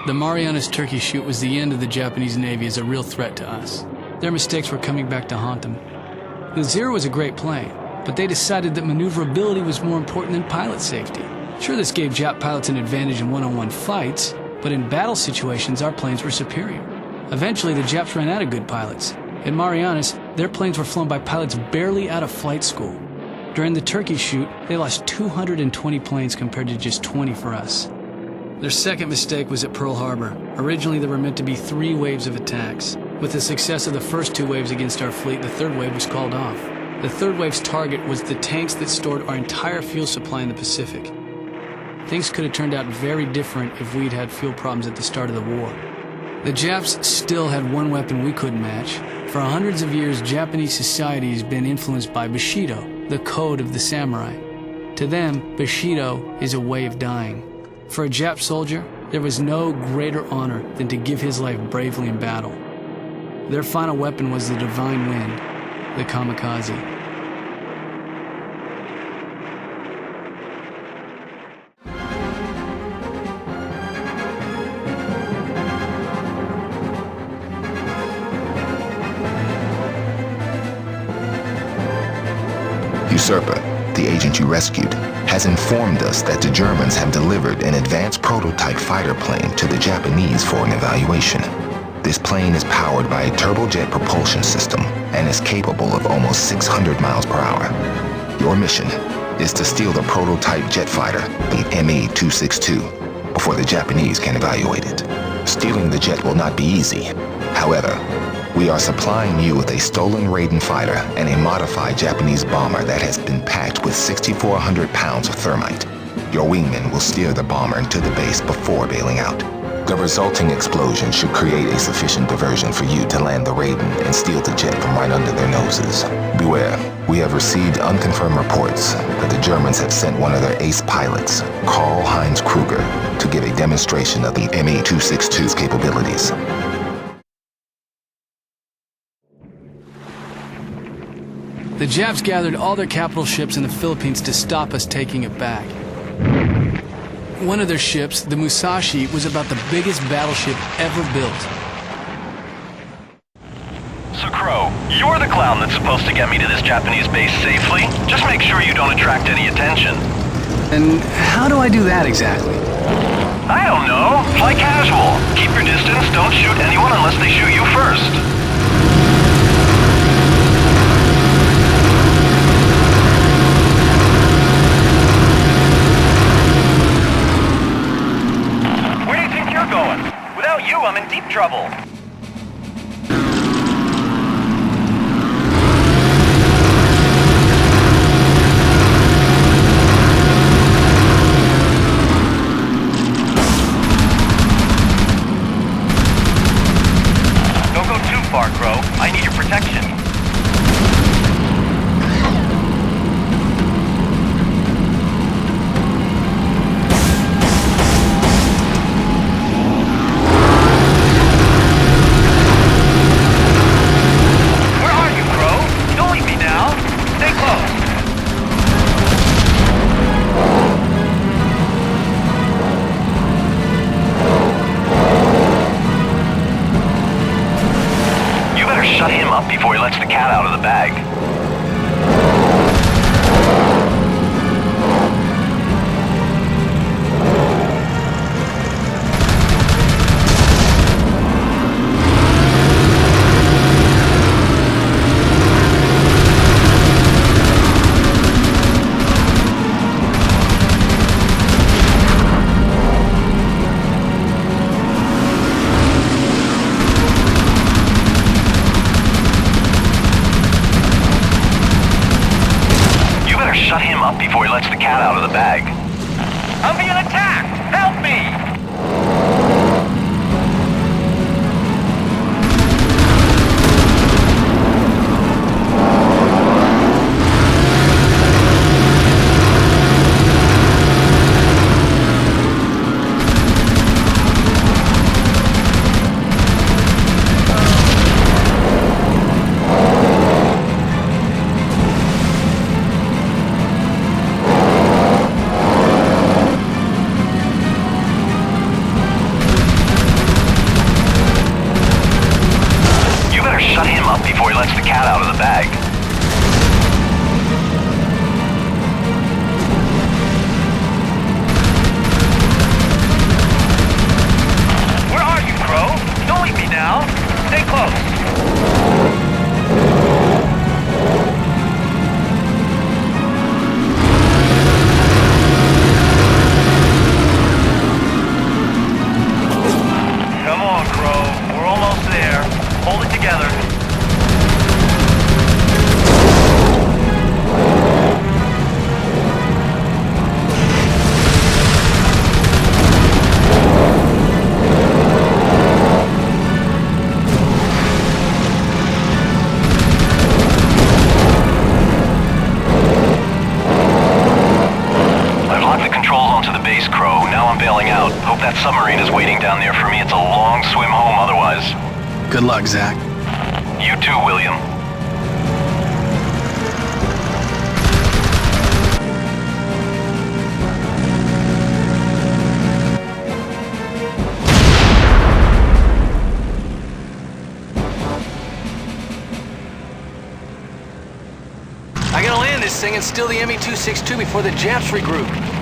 the Marianas Turkey Shoot was the end of the Japanese Navy as a real threat to us. Their mistakes were coming back to haunt them. The Zero was a great plane, but they decided that maneuverability was more important than pilot safety. Sure, this gave Jap pilots an advantage in one-on-one fights, but in battle situations, our planes were superior. Eventually, the Japs ran out of good pilots. In Marianas, their planes were flown by pilots barely out of flight school. During the Turkey Shoot, they lost 220 planes compared to just 20 for us. Their second mistake was at Pearl Harbor. Originally, there were meant to be 3 waves of attacks. With the success of the first 2 waves against our fleet, the third wave was called off. The third wave's target was the tanks that stored our entire fuel supply in the Pacific. Things could have turned out very different if we'd had fuel problems at the start of the war. The Japs still had one weapon we couldn't match. For hundreds of years, Japanese society has been influenced by Bushido, the code of the samurai. To them, Bushido is a way of dying. For a Jap soldier, there was no greater honor than to give his life bravely in battle. Their final weapon was the divine wind, the kamikaze. Usurper, the agent you rescued, has informed us that the Germans have delivered an advanced prototype fighter plane to the Japanese for an evaluation. This plane is powered by a turbojet propulsion system and is capable of almost 600 miles per hour. Your mission is to steal the prototype jet fighter, the ME-262, before the Japanese can evaluate it. Stealing the jet will not be easy. However, we are supplying you with a stolen Raiden fighter and a modified Japanese bomber that has been packed with 6,400 pounds of thermite. Your wingman will steer the bomber into the base before bailing out. The resulting explosion should create a sufficient diversion for you to land the Raiden and steal the jet from right under their noses. Beware, we have received unconfirmed reports that the Germans have sent one of their ace pilots, Karl-Heinz Kruger, to give a demonstration of the ME-262's capabilities. The Japs gathered all their capital ships in the Philippines to stop us taking it back. One of their ships, the Musashi, was about the biggest battleship ever built. So Crowe, you're the clown that's supposed to get me to this Japanese base safely. Just make sure you don't attract any attention. And how do I do that exactly? I don't know. Fly casual. Keep your distance, don't shoot anyone unless they shoot you first. I'm in deep trouble. Don't go too far, Crowe. I need your protection. Shut him up before he lets the cat out of the bag. Shut him up before he lets the cat out of the bag. I'm being attacked! Help me! submarine is waiting down there for me. It's a long swim home otherwise. Good luck, Zach. You too, William. I gotta land this thing and steal the ME-262 before the Japs regroup.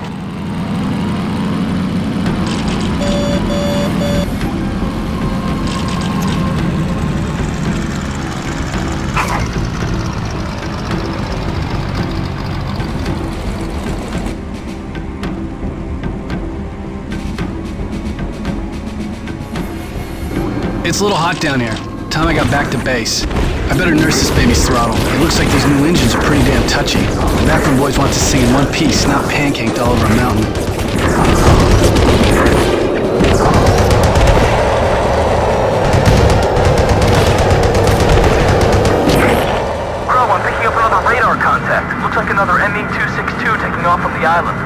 It's a little hot down here. Time I got back to base. I better nurse this baby's throttle. It looks like these new engines are pretty damn touchy. The backroom boys want to sing in one piece, not pancaked all over a mountain. Crowe, I'm picking up another radar contact. Looks like another ME-262 taking off from the island.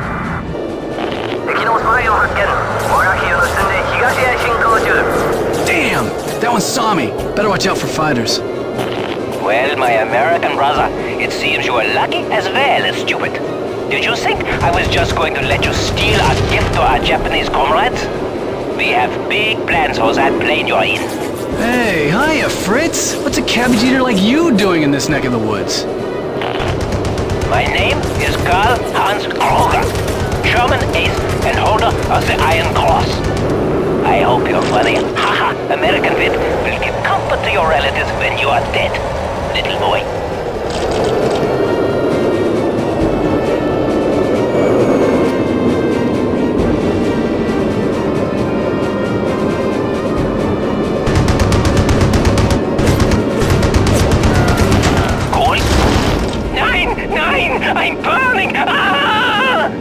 Damn! That one saw me. Better watch out for fighters. Well, my American brother, it seems you were lucky as well as stupid. Did you think I was just going to let you steal our gift to our Japanese comrades? We have big plans for that plane you're in. Hey, hiya, Fritz. What's a cabbage eater like you doing in this neck of the woods? My name is Karl Hans Kruger, German ace and holder of the Iron Cross. I hope your funny, haha, American wit will give comfort to your relatives when you are dead, little boy. Cool? Nine! I'm burning! Ah!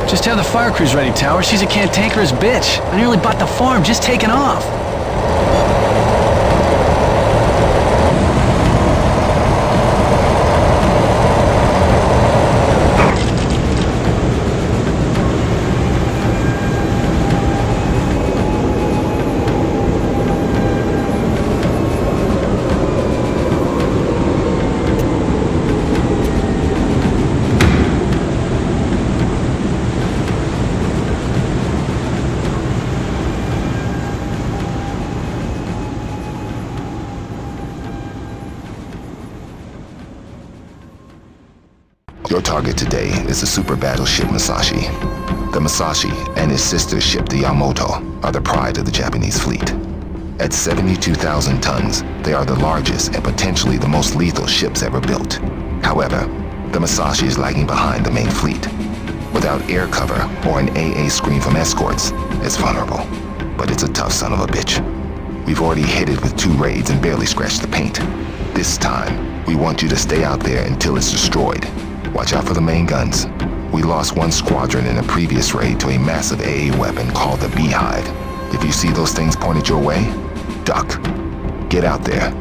Just have the fire crews ready, Tower. She's a cantankerous bitch. I nearly bought the farm just taking off. Your target today is the super battleship Masashi. The Masashi and his sister ship the Yamamoto are the pride of the Japanese fleet. At 72,000 tons, they are the largest and potentially the most lethal ships ever built. However, the Masashi is lagging behind the main fleet. Without air cover or an AA screen from escorts, it's vulnerable. But it's a tough son of a bitch. We've already hit it with 2 raids and barely scratched the paint. This time, we want you to stay out there until it's destroyed. Watch out for the main guns. We lost 1 squadron in a previous raid to a massive AA weapon called the Beehive. If you see those things pointed your way, duck. Get out there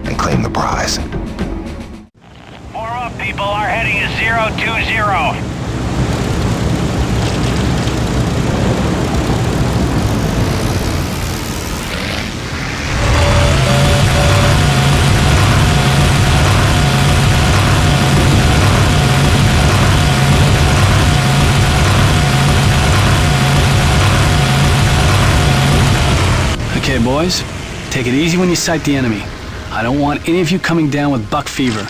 and claim the prize. 4 up, people. Our heading is 020. Okay, boys, take it easy when you sight the enemy. I don't want any of you coming down with buck fever.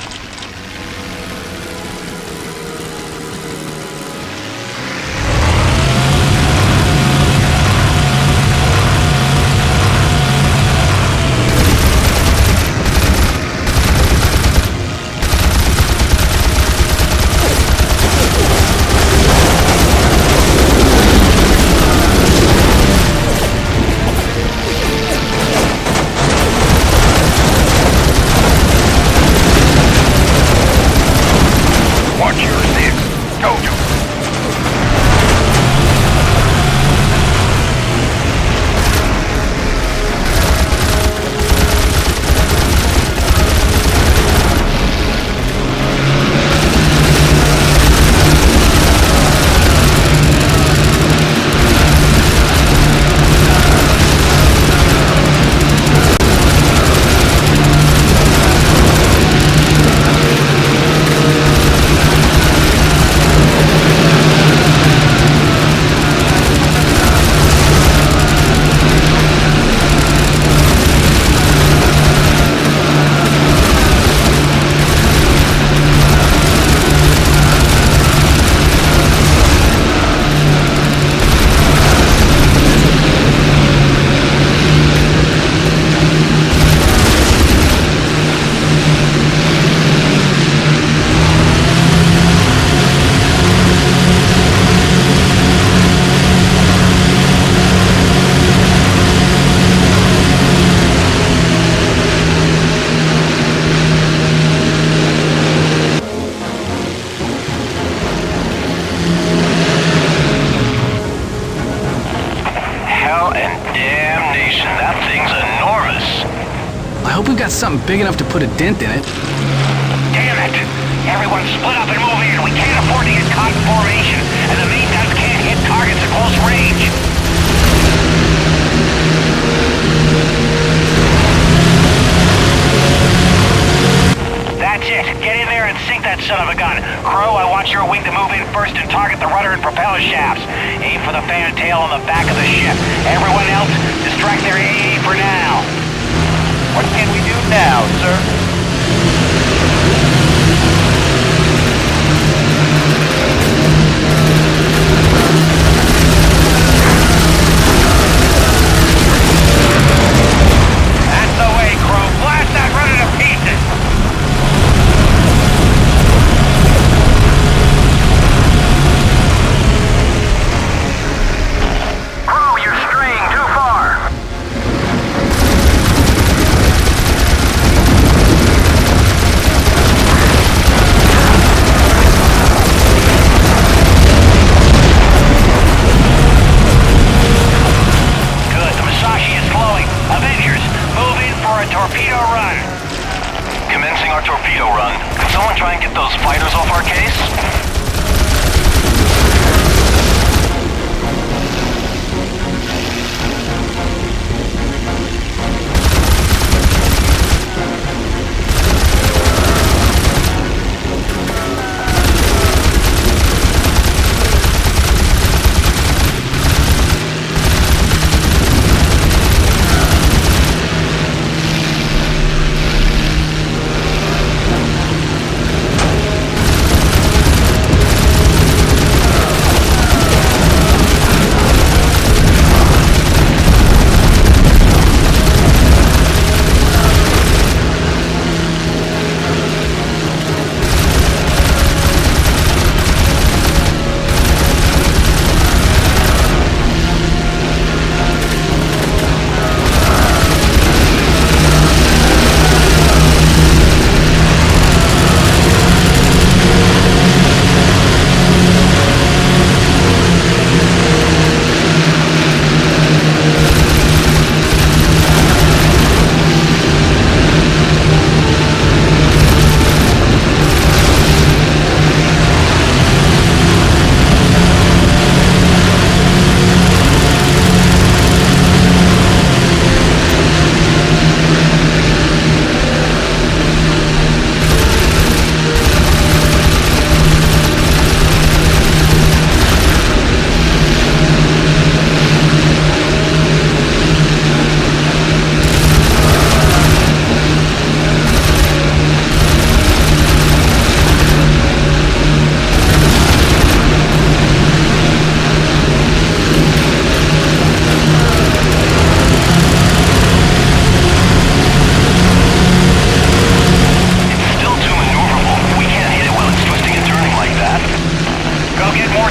hope we've got something big enough to put a dent in it. Damn it! Everyone split up and move in. We can't afford to get caught in formation, and the main guns can't hit targets at close range. That's it. Get in there and sink that son of a gun. Crowe, I want your wing to move in first and target the rudder and propeller shafts. Aim for the fantail on the back of the ship. Everyone else, distract their AA for now. What can we do now, sir? That's the way, Crowe. Blast that rudder to pieces! Crowe, you're straying too far. Good, the Musashi is slowing. Avengers, move in for a torpedo run. Commencing our torpedo run. Can someone try and get those fighters off our case?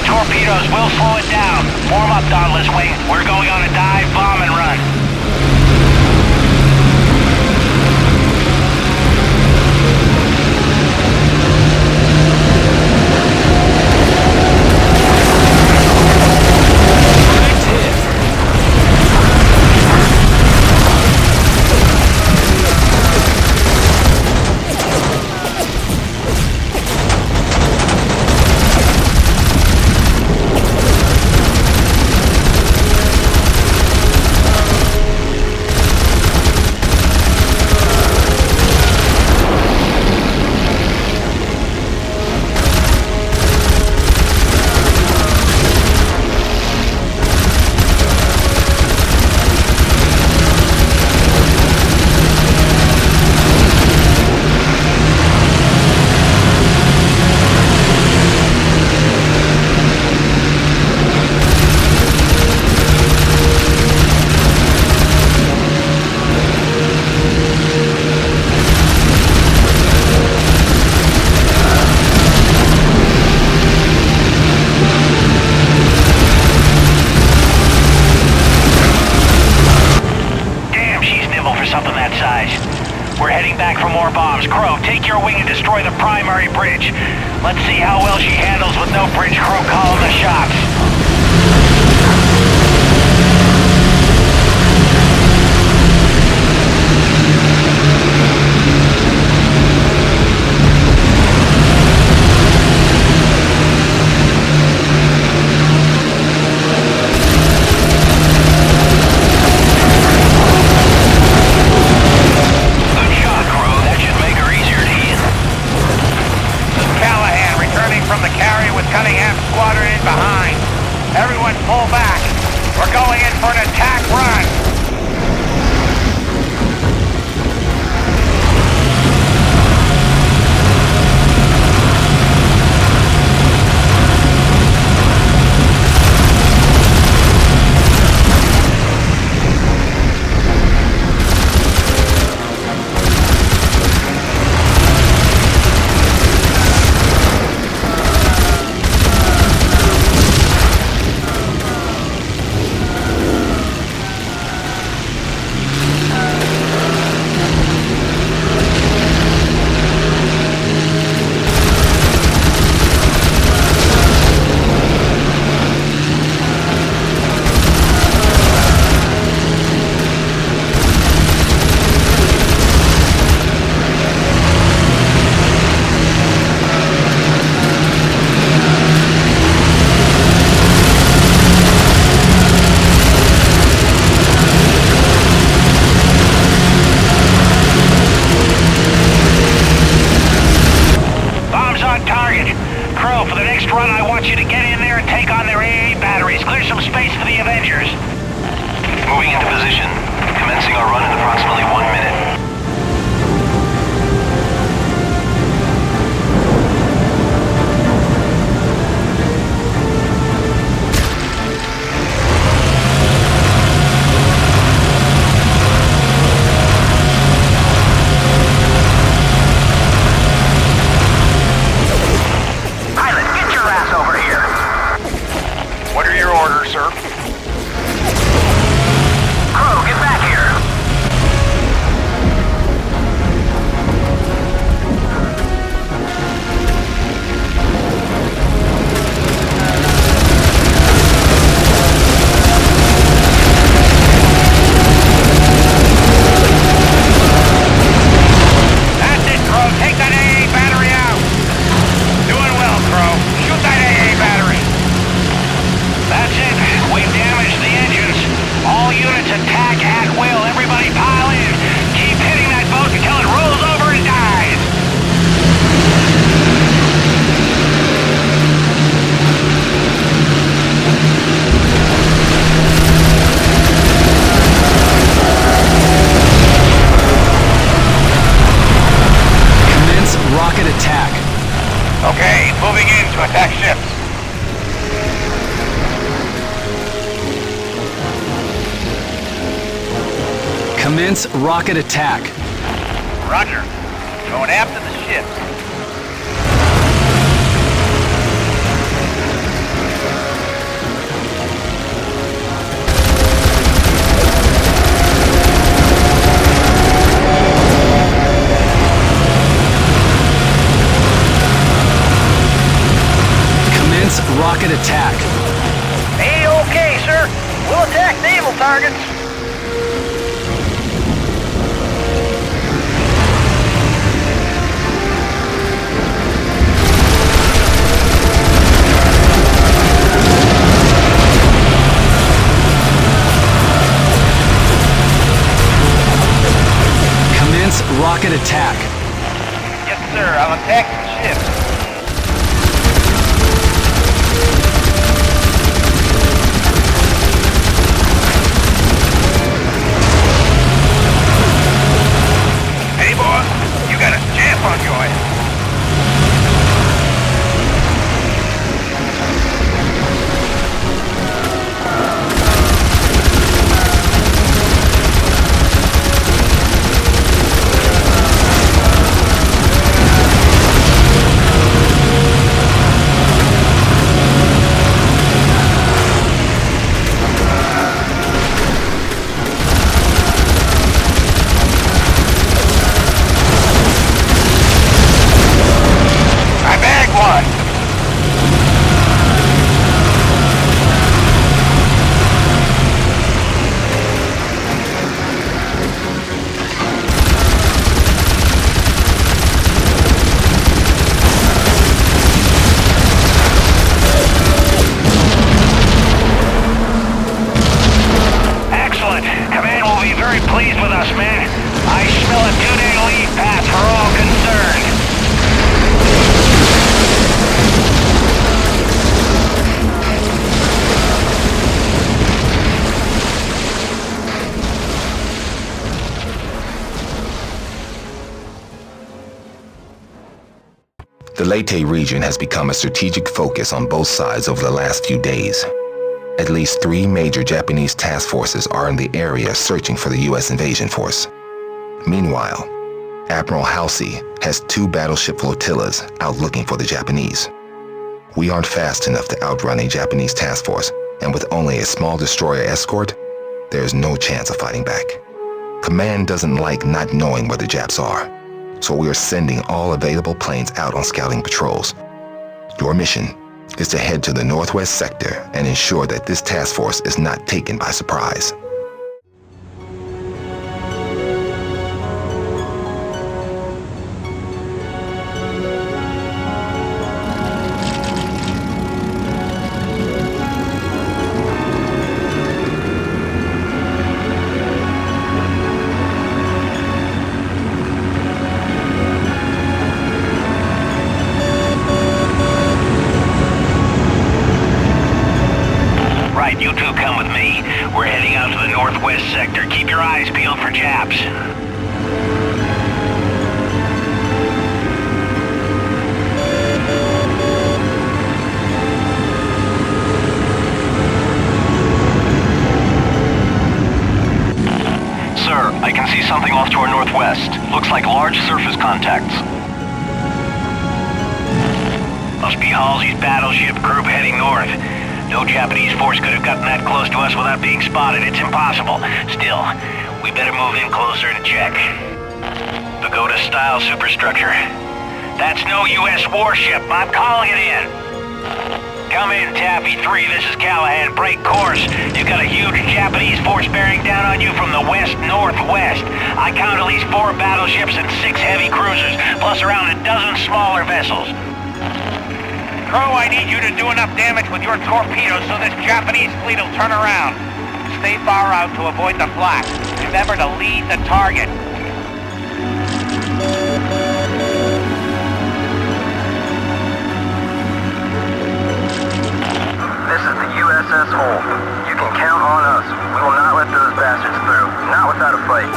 torpedoes, we'll slow it down. Form up, Dauntless Wing. We're going on a dive, bomb, and run. We're heading back for more bombs. Crowe, take your wing and destroy the primary bridge. Let's see how well she handles with no bridge crew calling the shots. Commence rocket attack. Roger. Going after the ship. Commence rocket attack. A-okay, sir. We'll attack naval targets. Commence rocket attack. Yes, sir. I'll attack the ship. Hey, boss. You got a jam on your head. I bagged one. Excellent. Command will be very pleased with us, man. I smell a 2-day leave path for all concerned. The Leyte region has become a strategic focus on both sides over the last few days. At least 3 major Japanese task forces are in the area searching for the U.S. invasion force. Meanwhile, Admiral Halsey has 2 battleship flotillas out looking for the Japanese. We aren't fast enough to outrun a Japanese task force, and with only a small destroyer escort, there is no chance of fighting back. Command doesn't like not knowing where the Japs are, so we are sending all available planes out on scouting patrols. Your mission is to head to the northwest sector and ensure that this task force is not taken by surprise. Right, you two come with me. We're heading out to the northwest sector. Keep your eyes peeled for Japs. Sir, I can see something off to our northwest. Looks like large surface contacts. Must be Halsey's battleship group heading north. No Japanese force could have gotten that close to us without being spotted. It's impossible. Still, we better move in closer and check. Pagoda-style superstructure. That's no U.S. warship. I'm calling it in. Come in, Taffy 3. This is Callahan. Break course. You've got a huge Japanese force bearing down on you from the west-northwest. I count at least 4 battleships and 6 heavy cruisers, plus around a dozen smaller vessels. Crowe, I need you to do enough damage with your torpedoes so this Japanese fleet will turn around. Stay far out to avoid the flak. Remember to lead the target. This is the USS Hull. You can count on us. We will not let those bastards through. Not without a fight.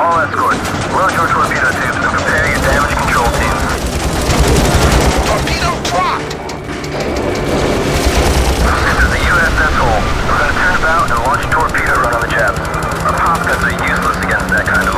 All escorts, load your torpedo tubes and prepare your damage control teams. Torpedo dropped! This is the USS Hull. We're going to turn about and launch a torpedo run on the Japs. Our pop guns are useless against that kind of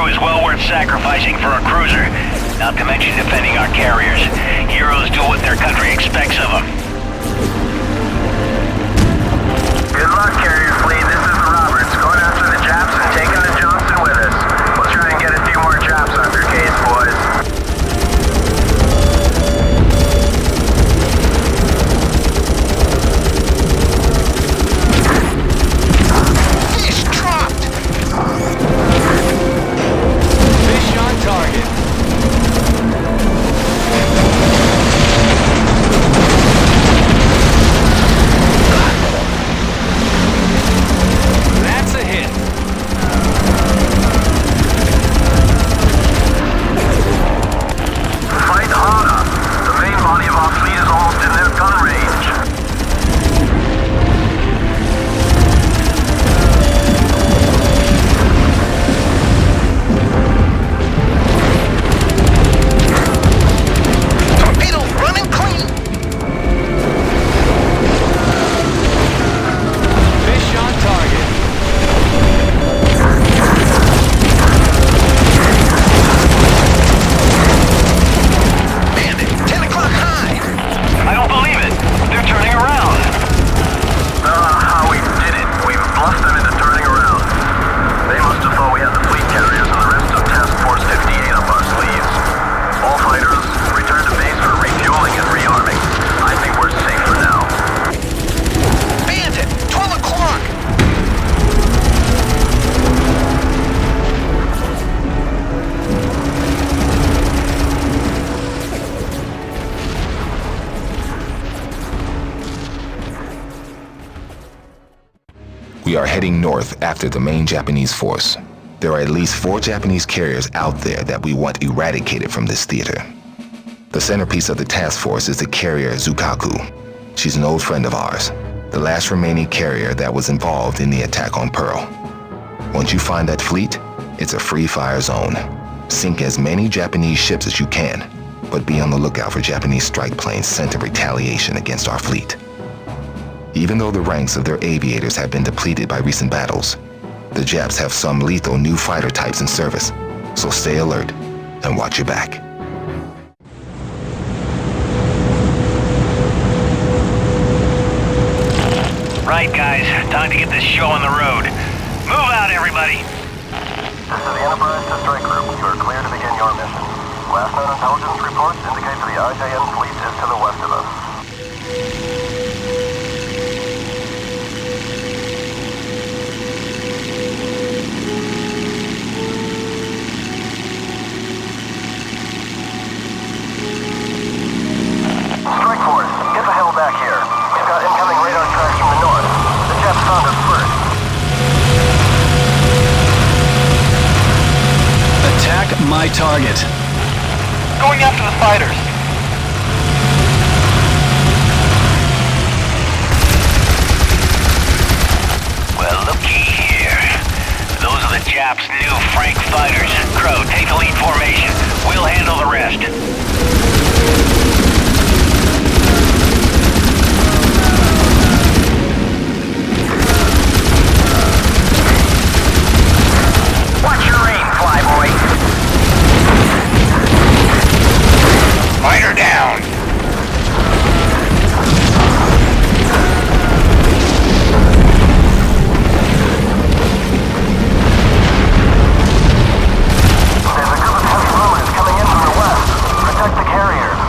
crew is well worth sacrificing for a cruiser, not to mention defending our carriers. Heroes do what their country expects of them. Good luck, carrier fleet. This is the Roberts. Going after the Japs and taking the Johnson with us. We'll try and get a few more Japs on your case, boys. Fish dropped! Fish on target. That's a hit. Fight harder. The main body of our fleet is almost in their gun range. Torpedo running clean! Fish on target. Bandit, 10 o'clock high! I don't believe it. They're turning around. How we did it. We bluffed them into turning around. They must have thought we had the fleet carriers and the rest of Task Force 58 up our sleeves. All fighters, return to base for refueling and rearming. I think we're safe for now. Bandit, 12 o'clock! We are heading north after the main Japanese force. There are at least 4 Japanese carriers out there that we want eradicated from this theater. The centerpiece of the task force is the carrier Zukaku. She's an old friend of ours, the last remaining carrier that was involved in the attack on Pearl. Once you find that fleet, it's a free fire zone. Sink as many Japanese ships as you can, but be on the lookout for Japanese strike planes sent in retaliation against our fleet. Even though the ranks of their aviators have been depleted by recent battles, the Japs have some lethal new fighter types in service, so stay alert and watch your back. Right, guys. Time to get this show on the road. Move out, everybody. This is the Enterprise to Strike Group. You are clear to begin your mission. Last known intelligence reports indicate that the IJN fleet is to the west of us. Strike Force, get the hell back here. We've got incoming radar tracks from the north. The Japs found us first. Attack my target. Going after the fighters. Well, looky here. Those are the Japs' new Frank fighters. Crowe, take the lead formation. We'll handle the rest. Watch your aim, flyboy. Fighter down. There's a group of heavy bombers coming in from the west. Protect the carriers.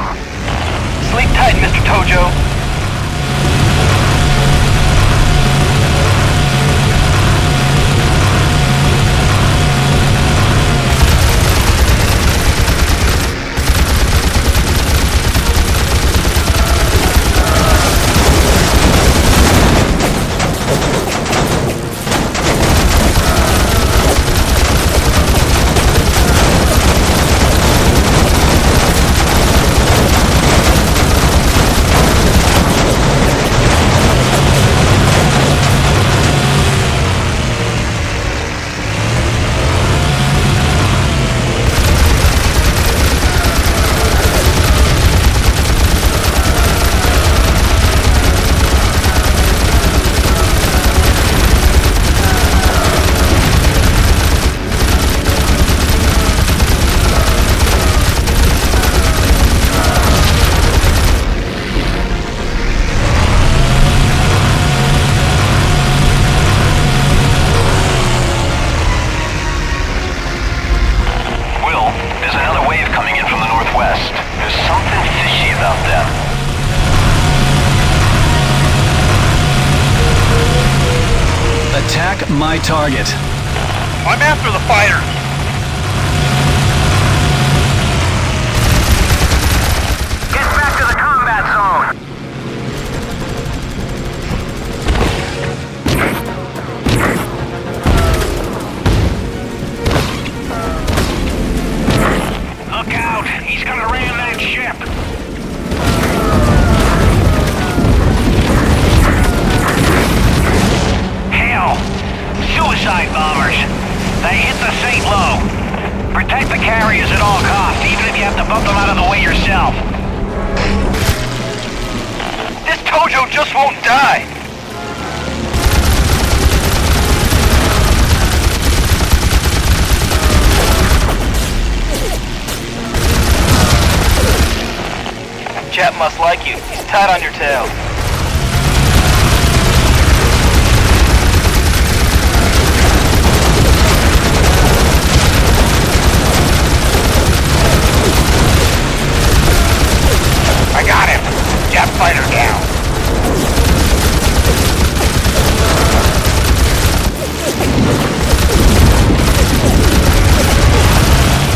my target. I'm after the fighters. Get back to the combat zone! Look out! He's gonna ram that ship! Hell! Suicide bombers! They hit the St. Lo. Protect the carriers at all costs, even if you have to bump them out of the way yourself. This Tojo just won't die! Jap must like you. He's tight on your tail. I got him! Jap fighter down.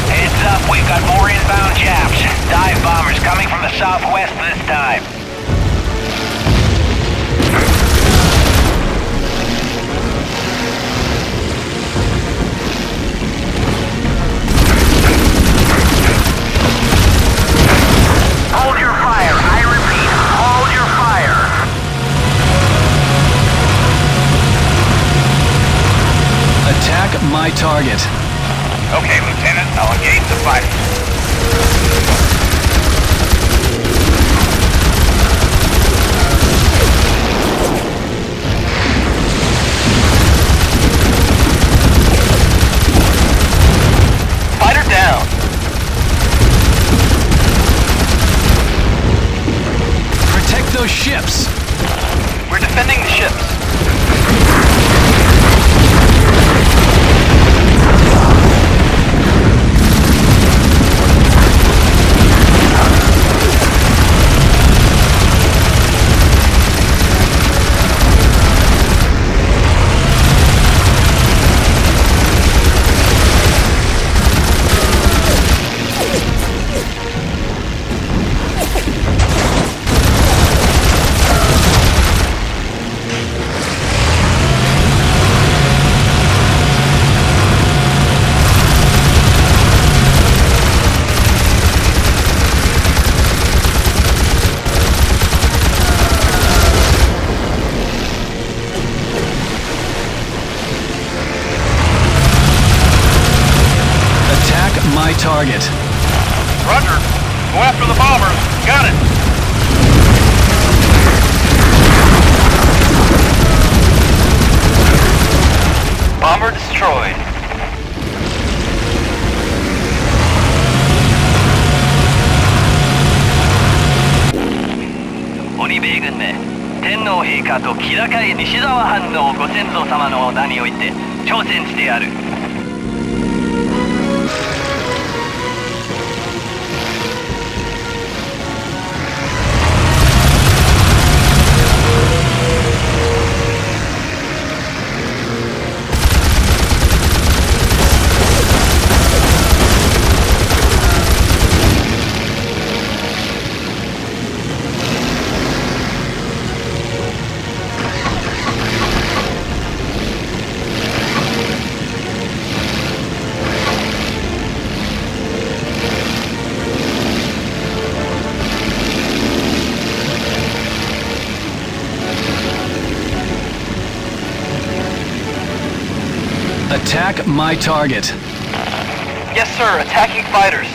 Heads up, we've got more inbound Japs. Dive bombers coming from the southwest this time. Hold your fire. I repeat, hold your fire. Attack my target. Okay, Lieutenant, I'll engage the fighters. Fighter down. Protect those ships. We're defending the ships. My target. Roger. Go after the bombers. Got it. Bomber destroyed.鬼米軍め、天皇陛下と気高い西沢藩のご先祖様の名において挑戦してやる。Attack my target. Yes, sir. Attacking fighters.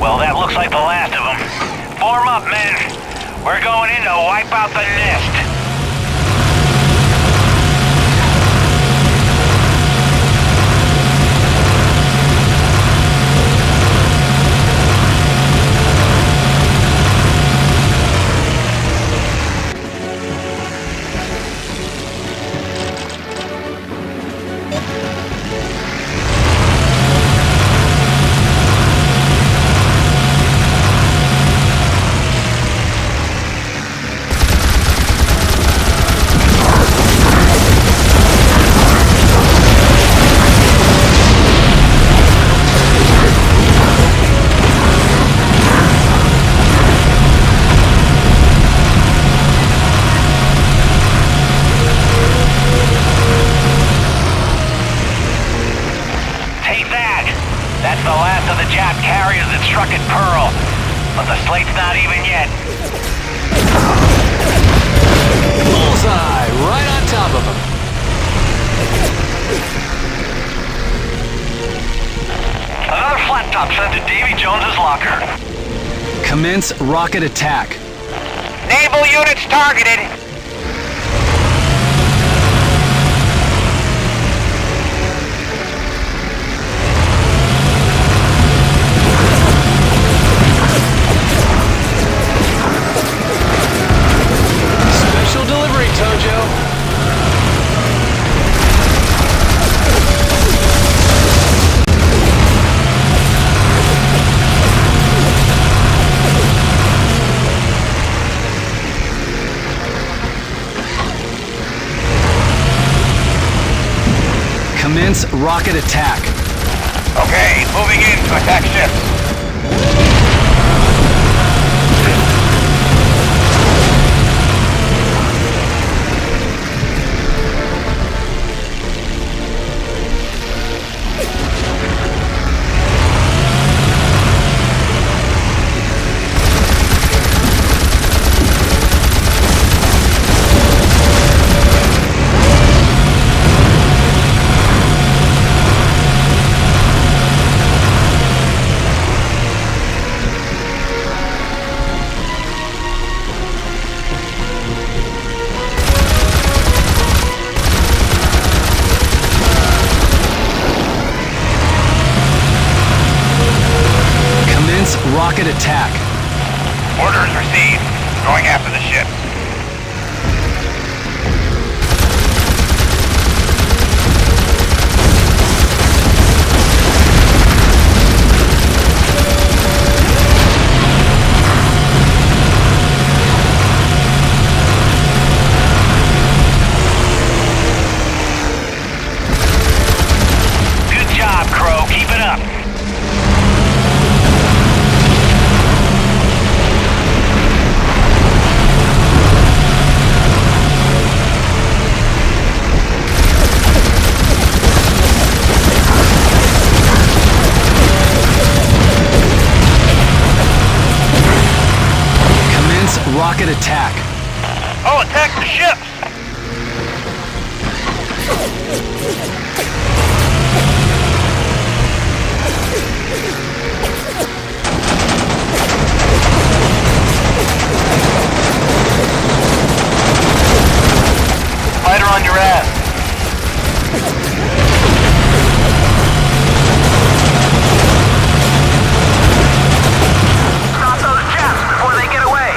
Well, that looks like the last of them. Form up, men. We're going in to wipe out the nest. hurl. But the slate's not even yet. Bullseye! Right on top of him. Another flat top sent to Davy Jones's locker. Commence rocket attack. Naval units targeted. Special delivery, Tojo. Commence rocket attack. Okay, moving in to attack ships. Rocket attack. Orders received. Going after the ship. Good job, Crowe. Keep it up. Rocket attack. Oh, attack the ships! Fighter on your ass. Stop those jets before they get away.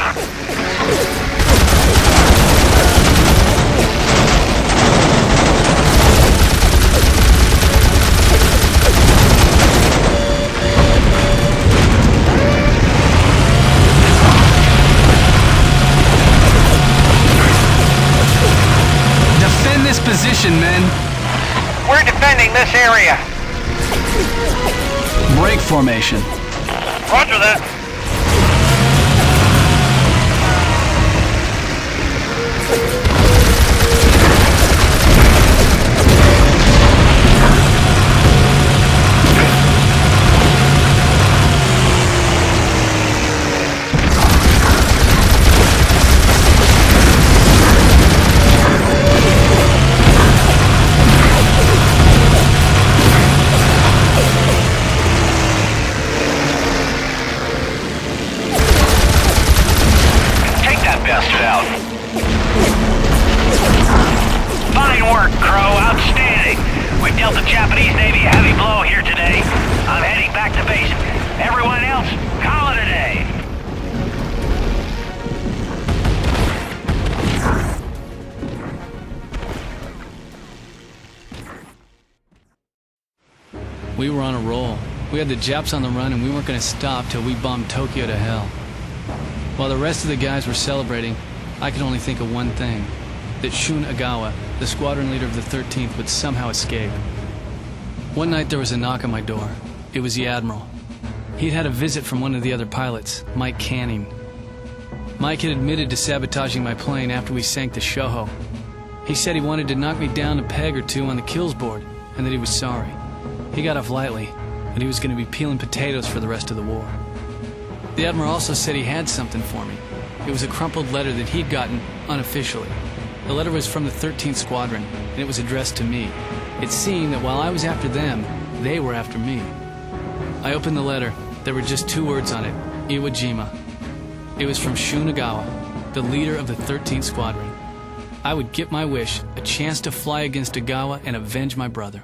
Position, men. We're defending this area. Break formation. Roger that. Bastard out. Fine work, Crowe. Outstanding. We've dealt the Japanese Navy a heavy blow here today. I'm heading back to base. Everyone else, call it a day. We were on a roll. We had the Japs on the run and we weren't going to stop till we bombed Tokyo to hell. While the rest of the guys were celebrating, I could only think of one thing. That Shun Agawa, the squadron leader of the 13th, would somehow escape. One night there was a knock on my door. It was the Admiral. He'd had a visit from one of the other pilots, Mike Canning. Mike had admitted to sabotaging my plane after we sank the Shoho. He said he wanted to knock me down a peg or two on the kills board, and that he was sorry. He got off lightly, but he was going to be peeling potatoes for the rest of the war. The Admiral also said he had something for me. It was a crumpled letter that he'd gotten unofficially. The letter was from the 13th Squadron, and it was addressed to me. It seemed that while I was after them, they were after me. I opened the letter. There were just 2 words on it: Iwo Jima. It was from Shu Nagawa, the leader of the 13th Squadron. I would get my wish, a chance to fly against Ogawa and avenge my brother.